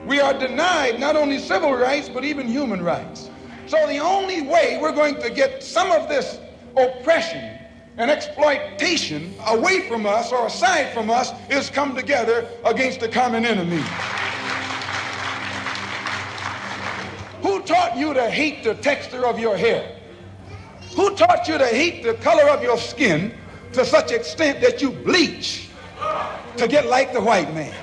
We are denied not only civil rights, but even human rights. So the only way we're going to get some of this oppression and exploitation away from us or aside from us is come together against the common enemy. Who taught you to hate the texture of your hair? Who taught you to hate the color of your skin to such extent that you bleach to get like the white man?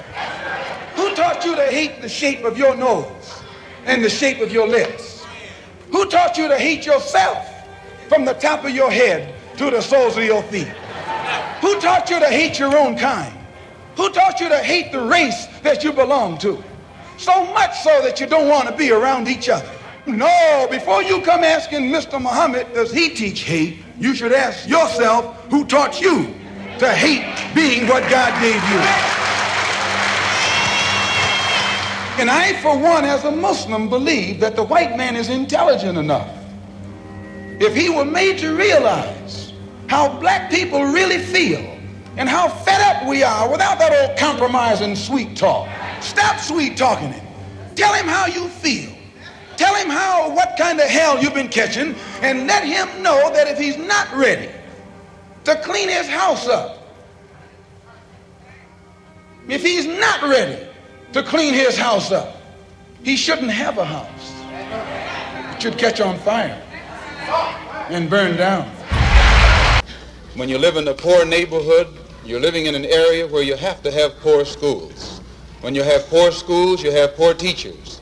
Who taught you to hate the shape of your nose and the shape of your lips? Who taught you to hate yourself from the top of your head to the soles of your feet? Who taught you to hate your own kind? Who taught you to hate the race that you belong to? So much so that you don't want to be around each other. No, before you come asking Mr. Muhammad, does he teach hate, you should ask yourself, who taught you to hate being what God gave you? And I, for one, as a Muslim, believe that the white man is intelligent enough. If he were made to realize how black people really feel and how fed up we are without that old compromise and sweet talk. Stop sweet talking him. Tell him how you feel. Tell him what kind of hell you've been catching, and let him know that if he's not ready to clean his house up, if he's not ready to clean his house up, he shouldn't have a house. It should catch on fire and burn down. When you live in a poor neighborhood, you're living in an area where you have to have poor schools. When you have poor schools, you have poor teachers.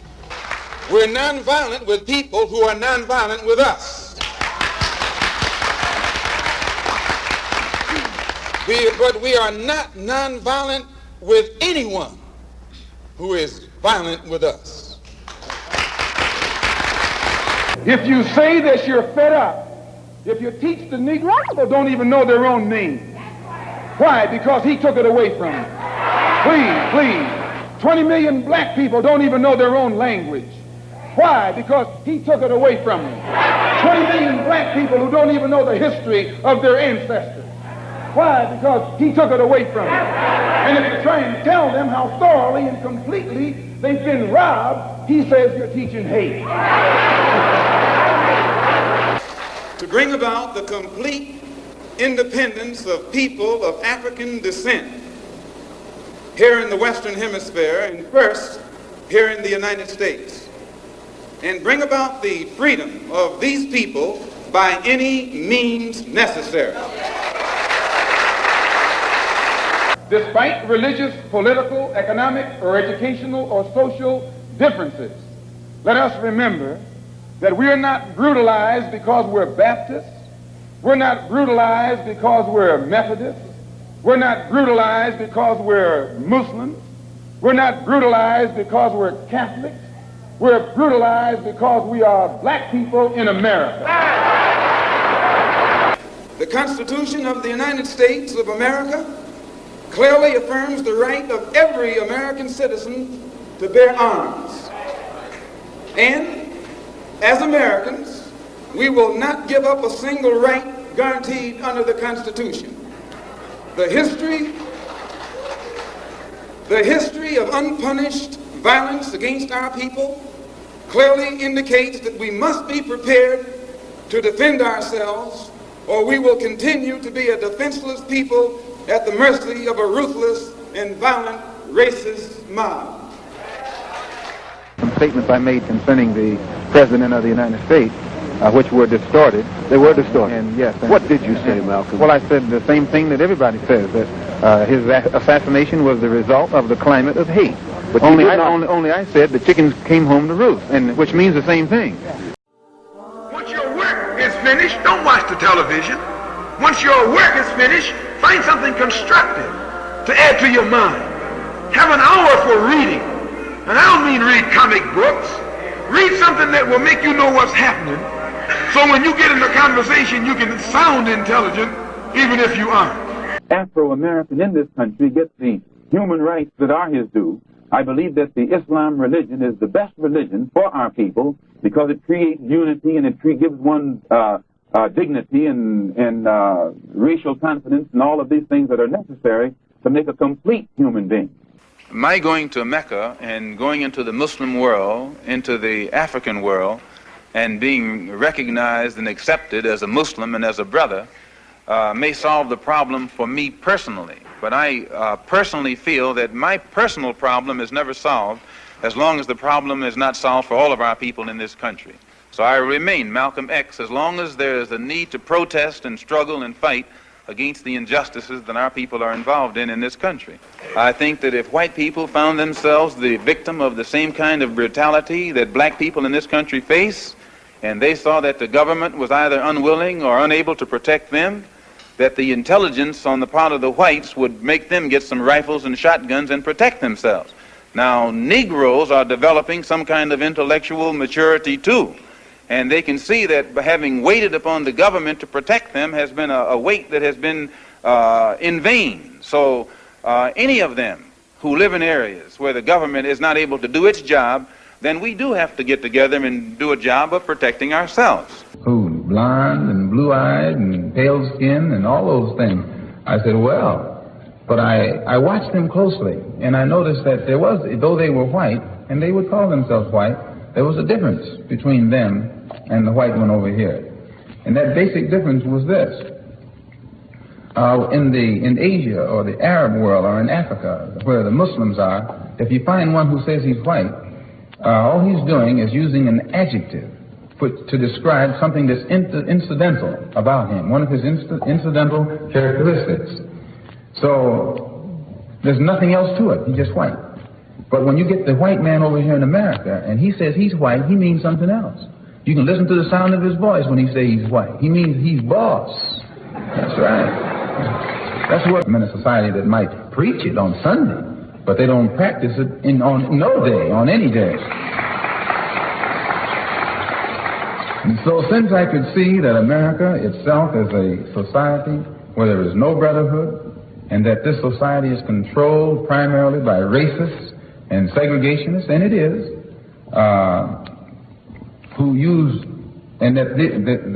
We're nonviolent with people who are nonviolent with us. But we are not nonviolent with anyone who is violent with us. If you say that you're fed up, if you teach the Negro, people don't even know their own name. Why? Because he took it away from them. Please. 20 million black people don't even know their own language. Why? Because he took it away from them. 20 million black people who don't even know the history of their ancestors. Why? Because he took it away from them. And if you try and tell them how thoroughly and completely they've been robbed, he says you're teaching hate. To bring about the complete independence of people of African descent here in the Western Hemisphere, and first here in the United States, and bring about the freedom of these people by any means necessary. Despite religious, political, economic, or educational or social differences, let us remember that we are not brutalized because we're Baptists. We're not brutalized because we're Methodists. We're not brutalized because we're Muslims. We're not brutalized because we're Catholics. We're brutalized because we are black people in America. The Constitution of the United States of America clearly affirms the right of every American citizen to bear arms. And as Americans, we will not give up a single right guaranteed under the Constitution. The history of unpunished violence against our people clearly indicates that we must be prepared to defend ourselves, or we will continue to be a defenseless people at the mercy of a ruthless and violent racist mob. Some statements I made concerning the President of the United States, which were distorted. They were distorted? And yes. And, what did you say, Malcolm? Well, I said the same thing that everybody says, that his assassination was the result of the climate of hate. But only I said the chickens came home to roost, and which means the same thing. Once your work is finished, don't watch the television. Once your work is finished, find something constructive to add to your mind. Have an hour for reading. And I don't mean read comic books. Read something that will make you know what's happening. So when you get in a conversation, you can sound intelligent, even if you aren't. Afro-American in this country gets the human rights that are his due. I believe that the Islam religion is the best religion for our people because it creates unity and it gives one dignity and racial confidence and all of these things that are necessary to make a complete human being. my going to Mecca and going into the Muslim world, into the African world, and being recognized and accepted as a Muslim and as a brother may solve the problem for me personally. But I personally feel that my personal problem is never solved as long as the problem is not solved for all of our people in this country. So I remain Malcom X as long as there is a need to protest and struggle and fight against the injustices that our people are involved in this country. I think that if white people found themselves the victim of the same kind of brutality that black people in this country face, and they saw that the government was either unwilling or unable to protect them, that the intelligence on the part of the whites would make them get some rifles and shotguns and protect themselves. Now, Negroes are developing some kind of intellectual maturity too, and they can see that having waited upon the government to protect them has been a wait that has been in vain. So any of them who live in areas where the government is not able to do its job, then we do have to get together and do a job of protecting ourselves. Who, blonde and blue-eyed and pale skin and all those things? I said, well, but I watched them closely, and I noticed that there was, though they were white, and they would call themselves white, there was a difference between them and the white one over here. And that basic difference was this. In Asia or the Arab world or in Africa, where the Muslims are, if you find one who says he's white, all he's doing is using an adjective to describe something that's incidental about him, one of his incidental characteristics. So there's nothing else to it. He's just white. But when you get the white man over here in America and he says he's white, he means something else. You can listen to the sound of his voice when he says he's white. He means he's boss. That's right. That's what I'm in a society that might preach it on Sunday, but they don't practice it on no day, on any day. And so since I could see that America itself is a society where there is no brotherhood, and that this society is controlled primarily by racists and segregationists, and it is,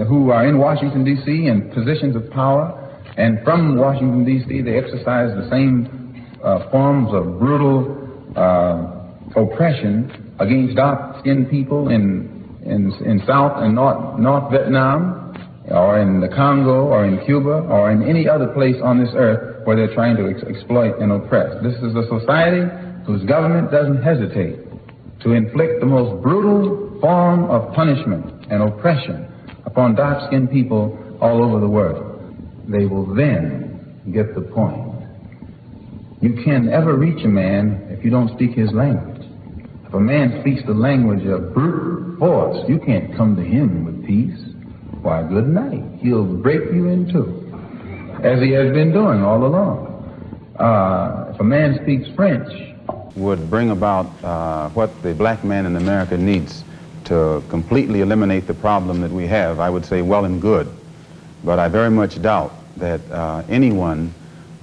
who are in Washington, D.C. in positions of power, and from Washington, D.C. they exercise the same forms of brutal oppression against dark-skinned people in South and North Vietnam, or in the Congo, or in Cuba, or in any other place on this earth where they're trying to exploit and oppress. This is a society whose government doesn't hesitate to inflict the most brutal form of punishment and oppression upon dark-skinned people all over the world. They will then get the point. You can't ever reach a man if you don't speak his language. If a man speaks the language of brute force, you can't come to him with peace. Why, good night. He'll break you in two, as he has been doing all along. If a man speaks French, would bring about what the black man in America needs to completely eliminate the problem that we have, I would say well and good. But I very much doubt that anyone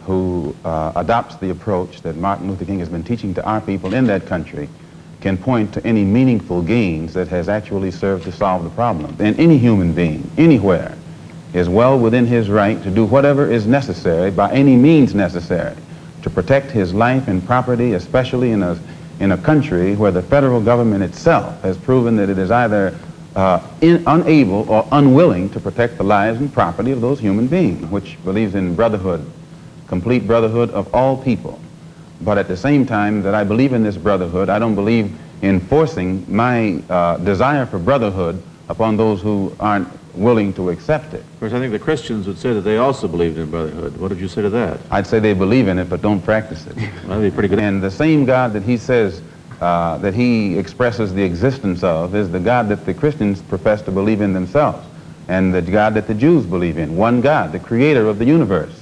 who adopts the approach that Martin Luther King has been teaching to our people in that country can point to any meaningful gains that has actually served to solve the problem. And any human being, anywhere, is well within his right to do whatever is necessary, by any means necessary, to protect his life and property, especially in a country where the federal government itself has proven that it is either unable or unwilling to protect the lives and property of those human beings, which believes in brotherhood, complete brotherhood of all people. But at the same time that I believe in this brotherhood, I don't believe in forcing my desire for brotherhood upon those who aren't willing to accept it. Of course, I think the Christians would say that they also believed in brotherhood. What did you say to that? I'd say they believe in it, but don't practice it. That'd be pretty good. And the same God that he says that he expresses the existence of is the God that the Christians profess to believe in themselves, and the God that the Jews believe in. One God, the creator of the universe.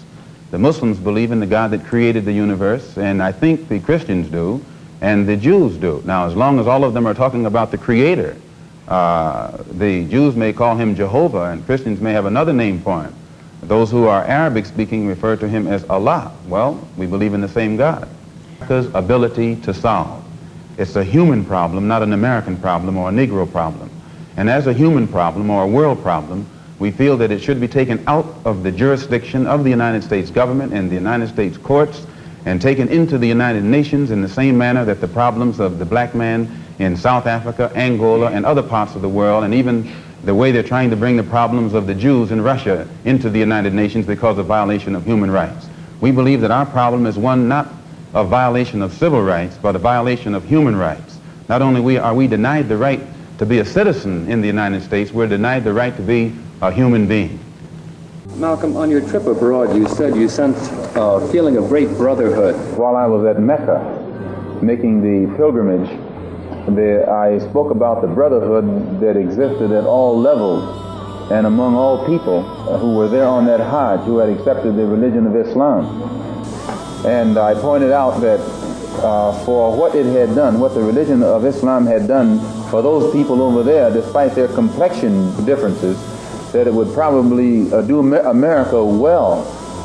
The Muslims believe in the God that created the universe, and I think the Christians do, and the Jews do. Now, as long as all of them are talking about the creator, the Jews may call him Jehovah, and Christians may have another name for him. Those who are Arabic-speaking refer to him as Allah. Well, we believe in the same God. America's ability to solve. It's a human problem, not an American problem or a Negro problem. And as a human problem or a world problem, we feel that it should be taken out of the jurisdiction of the United States government and the United States courts, and taken into the United Nations in the same manner that the problems of the black man in South Africa, Angola, and other parts of the world, and even the way they're trying to bring the problems of the Jews in Russia into the United Nations because of violation of human rights. We believe that our problem is one not of violation of civil rights, but a violation of human rights. Not only are we denied the right to be a citizen in the United States, we're denied the right to be a human being. Malcolm, on your trip abroad, you said you sensed a feeling of great brotherhood. While I was at Mecca, making the pilgrimage, I spoke about the brotherhood that existed at all levels and among all people who were there on that Hajj, who had accepted the religion of Islam. And I pointed out that for what it had done, what the religion of Islam had done for those people over there, despite their complexion differences, that it would probably do America well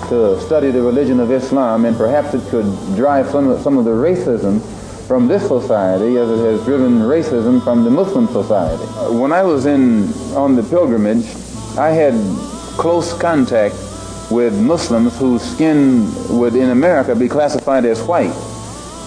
to study the religion of Islam, and perhaps it could drive some of the racism from this society as it has driven racism from the Muslim society. When I was on the pilgrimage, I had close contact with Muslims whose skin would in America be classified as white,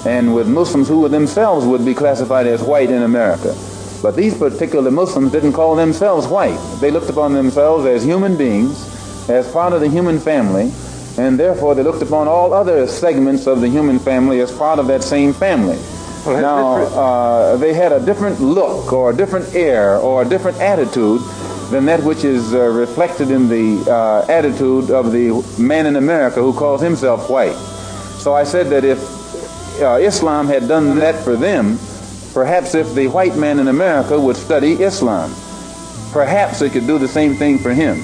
and with Muslims who themselves would be classified as white in America. But these particular Muslims didn't call themselves white. They looked upon themselves as human beings, as part of the human family, and therefore they looked upon all other segments of the human family as part of that same family. Now, they had a different look or a different air or a different attitude than that which is reflected in the attitude of the man in America who calls himself white. So I said that if Islam had done that for them, perhaps if the white man in America would study Islam, perhaps it could do the same thing for him.